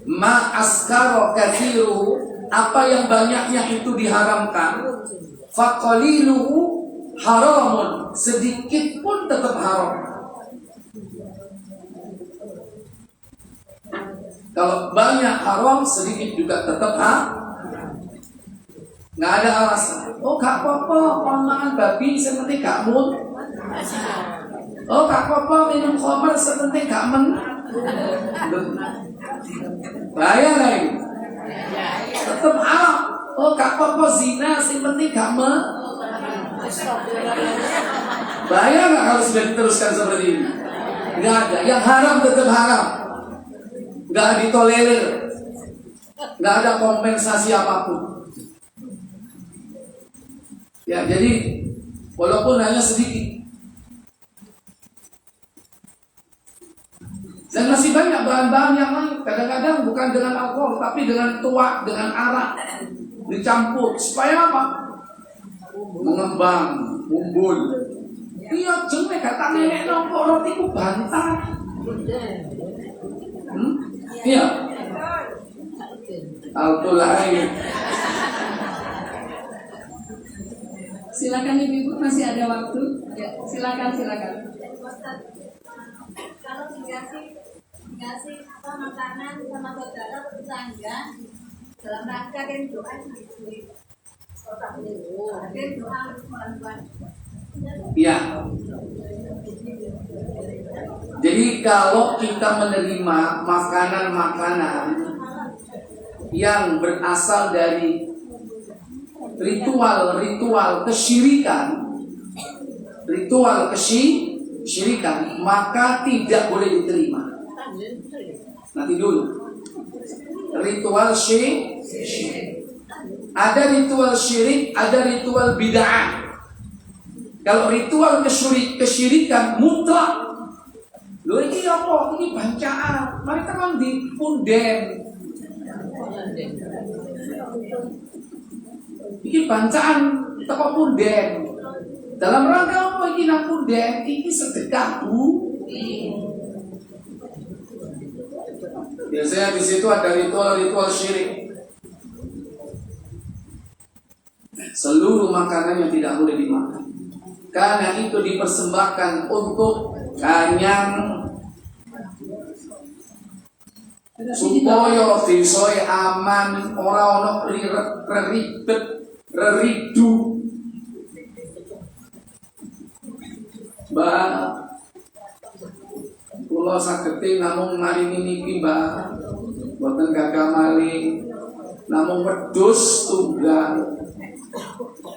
Ma askaro kathiru, apa yang banyaknya itu diharamkan. Faqaliluhu haramun, sedikit pun tetap haram. Kalau banyak haram, sedikit juga tetap haram. Nggak ada alasan. Oh gak apa-apa, mangan babi seperti gak mun. Oh gak apa-apa, minum khamar seperti gak men. Bahaya lah ini. Tetap haram. Oh gak apa-apa, zina seperti gak men. Bahaya nggak kalau sudah diteruskan seperti ini? Nggak ada. Yang haram tetap haram. Nggak ditolerir. Nggak ada kompensasi apapun. Ya, jadi walaupun hanya sedikit. Dan masih banyak bahan-bahan yang lain. Kadang-kadang bukan dengan alkohol, tapi dengan tuak, dengan arak dicampur. Supaya apa? Mengembang, mumbul. Iya, jelek kata nenek nongkok roti ku bantah. Iya. Alhamdulillah. Silakan Ibu, masih ada waktu. Ya, silakan. Kalau dikasih apa makanan sama saudara atau tetangga dalam rangka dan doa Iya. Jadi kalau kita menerima makanan-makanan yang berasal dari ritual kesyirikan, maka tidak boleh diterima. Nanti dulu. Ritual syirik. Ada ritual syirik, ada ritual bid'ah. Kalau ritual kesyirikan mutlak. Loh ini apa? Ini bancaan. Mereka kan di punden. Ini bancaan teko punden. Dalam rangka apa ini nang punden? Ini sedekah, Bu. Biasanya di situ ada ritual syirik. Seluruh makanan yang tidak boleh dimakan. Karena itu dipersembahkan untuk kanyang supaya disoe aman, ora ono ribet, reridu. Mbak, kula sagete namung maringi niki, Mbak. Boten gagah malih, namung wedhus tunggal.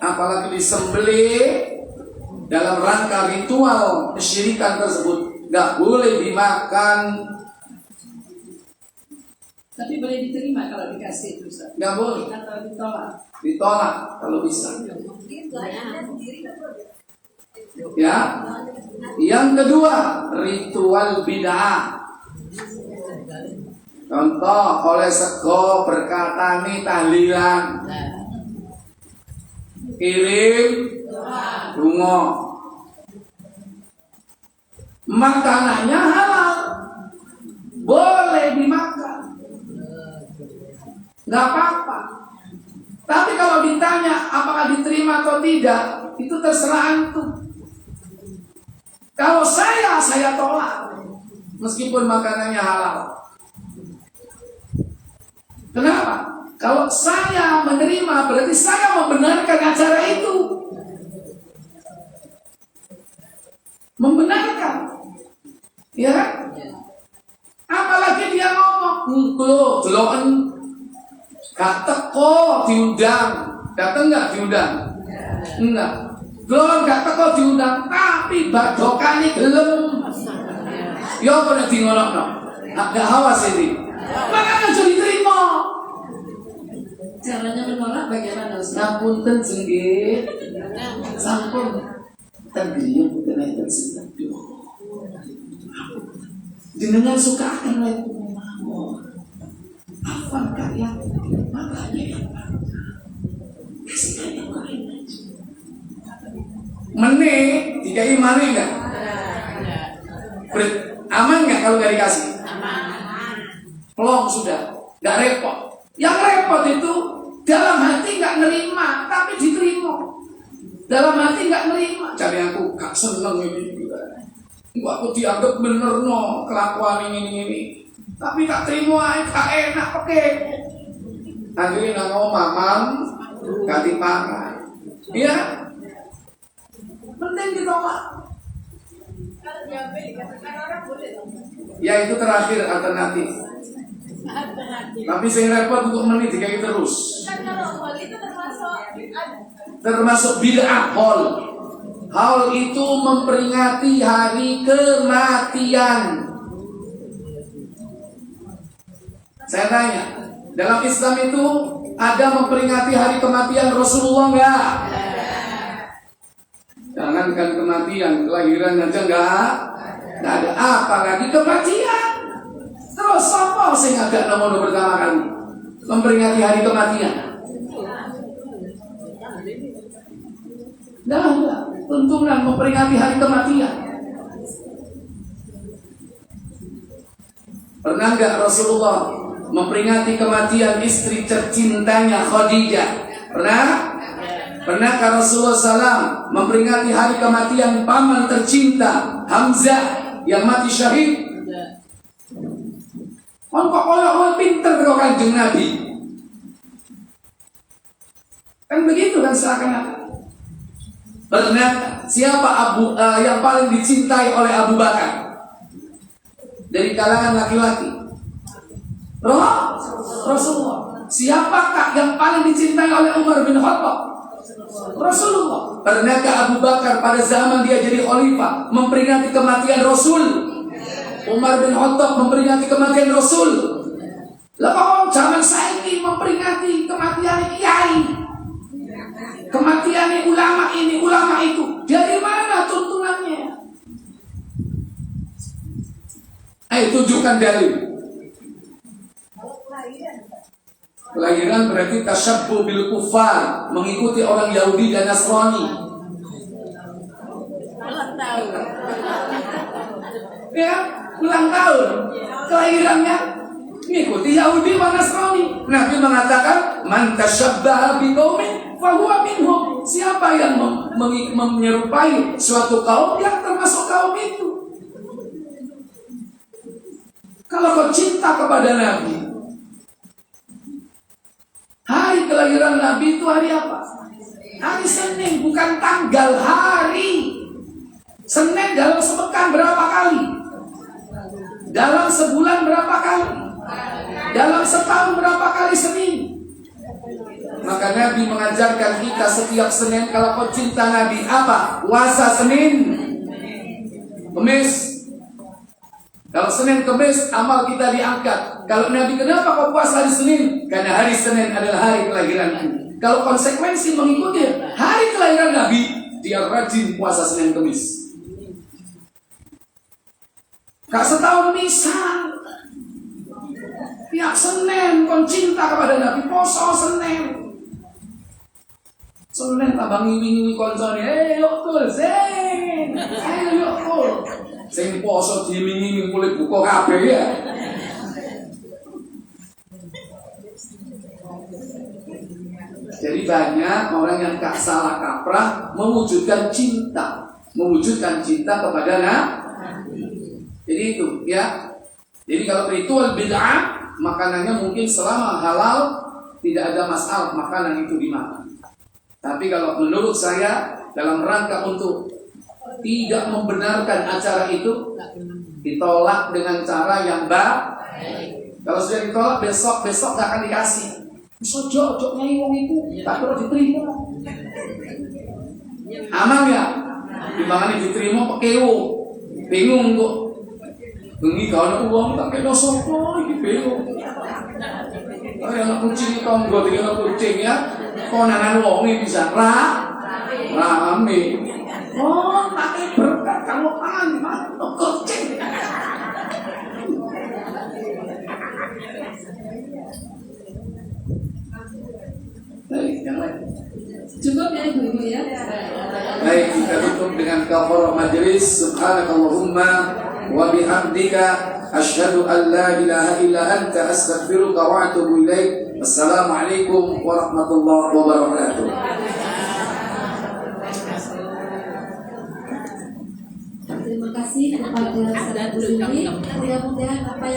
Apalagi disembelih dalam rangka ritual kesyirikan tersebut, nggak boleh dimakan. Tapi boleh diterima kalau dikasih itu, Ustaz. Nggak boleh. Atau ditolak. Ditolak kalau bisa. Ya. Yang kedua, ritual bid'ah. Contoh, oleh sego berkatani tahlilan. Kirim bunga. Makanannya halal, boleh dimakan, nggak apa-apa. Tapi kalau ditanya apakah diterima atau tidak, itu terserah antum. Kalau saya tolak, meskipun makanannya halal. Kenapa? Kalau saya menerima, berarti saya membenarkan acara itu. Membenarkan. Ya kan? Apalagi dia ngomong, "Engko deloken gak teko diundang." Datang nggak diundang? Enggak. Delok gak teko diundang, tapi badokane gelem. Ya apa nek dingonokno? Gak hawas ini. Makanya aja diterima. Caranya menolak bagaimana Ustaz? Ngapunten jenggih. Sampun terbiung bukan enten sinten. Jenengan suka akan lagu mawon. Hafal karya makanya yang kasihkan yang lain aja. Meneh tiga imane enggak? Aman nggak kalau nggak dikasih? Aman. Pelong sudah, nggak repot. Yang repot itu dalam hati nggak nerima, tapi diterima. Dalam hati nggak nerima, cari aku gak seneng ini. Aku dianggap bener no kelakuan ini. Tapi gak terima, gak enak oke. Akhirnya nggak mau mamam, gak dipangan. Iya, penting ditolak. Kalau diambil dikatakan orang boleh dong. Ya itu terakhir alternatif. Alternatif. Tapi sing repot untuk menit kayak terus. Kan kalau hal itu Termasuk bid'ah hol. Haul itu memperingati hari kematian. Saya tanya, dalam Islam itu ada memperingati hari kematian Rasulullah enggak? Jangankan kematian, kelahiran aja enggak ada. Apalagi kematian. Terus apa sih agak nomor pertama kali memperingati hari kematian? Enggak. Tuntunan memperingati hari kematian. Pernah enggak Rasulullah memperingati kematian istri tercintanya Khadijah? Pernah? Pernahkah Rasulullah SAW memperingati hari kematian paman tercinta Hamzah yang mati syahid? Kok orang pinter kok Kanjeng Nabi? Kan begitu kan seakan-akan. Pernah siapa yang paling dicintai oleh Abu Bakar dari kalangan laki-laki? Rasulullah. Siapakah yang paling dicintai oleh Umar bin Khattab? Rasulullah. Pernahkah Abu Bakar pada zaman dia jadi khalifah memperingati kematian Rasul? Umar bin Khattab memperingati kematian Rasul. Lah zaman saya ini memperingati kematian kiai. Kematian ulama ini, ulama itu. Dari mana tuntunannya? Ayo tunjukkan dalil. Kelahiran berarti tasyabbuh bil kufar, mengikuti orang Yahudi dan Nasrani. ulang tahun. Ya, ulang tahun. Kelahirannya mengikuti Yahudi dan Nasrani. Nabi mengatakan, "Man tasyabbaha biqaumin fahuwa minhum." Siapa yang menyerupai suatu kaum yang termasuk kaum itu. Kalau kau cinta kepada Nabi, hari kelahiran Nabi itu hari apa? Hari Senin, bukan tanggal, hari. Senin dalam sepekan berapa kali? Dalam sebulan berapa kali? Dalam setahun berapa kali Senin? Maka Nabi mengajarkan kita setiap Senin, kalau kau cinta Nabi, apa? Puasa Senin, Kemis. Kalau Senin Kemis amal kita diangkat. Kalau Nabi, kenapa kau puasa hari Senin? Karena hari Senin adalah hari kelahiranku. Kalau konsekuensi mengikuti hari kelahiran Nabi, dia rajin puasa Senin Kemis. Gak setahun misal. Tiap Senin kau cinta kepada Nabi, poso Senin. Senin tambah ngiwi-ngiwi koncone, yuk kul, sing. Ayo yuk kul. Sing poso dimingi kulit buka kabeh ya. Jadi banyak orang yang gak salah kaprah mewujudkan cinta kepada Nabi. Jadi itu ya. Jadi kalau ritual bid'ah, makanannya mungkin selama halal tidak ada masalah makanan itu dimakan. Tapi kalau menurut saya dalam rangka untuk tidak membenarkan acara itu, ditolak dengan cara yang baik. Kalau sudah ditolak, besok gak akan dikasih. Sojok nyai wong itu tak perlu diterima. Aman ya? Dimana diterima pekewo, bingung kok. bengi kalau uang tak kena sopo iki bingung. Kayak kucing tonggo tinggal kucing ya, konangan wongi bisa rame. Oh, pakai berkat kalau anak kucing. Baik, yang lain. Cukup ya ibu-ibu ya. Baik, kita tutup dengan kafarah majelis. Subhanakallahumma wa bihamdika asyhadu an la ilaha illa anta astaghfiruka wa atubu ilaik. Assalamualaikum warahmatullahi wabarakatuh. Terima kasih kepada saudara ini. Mudah-mudahan apa yang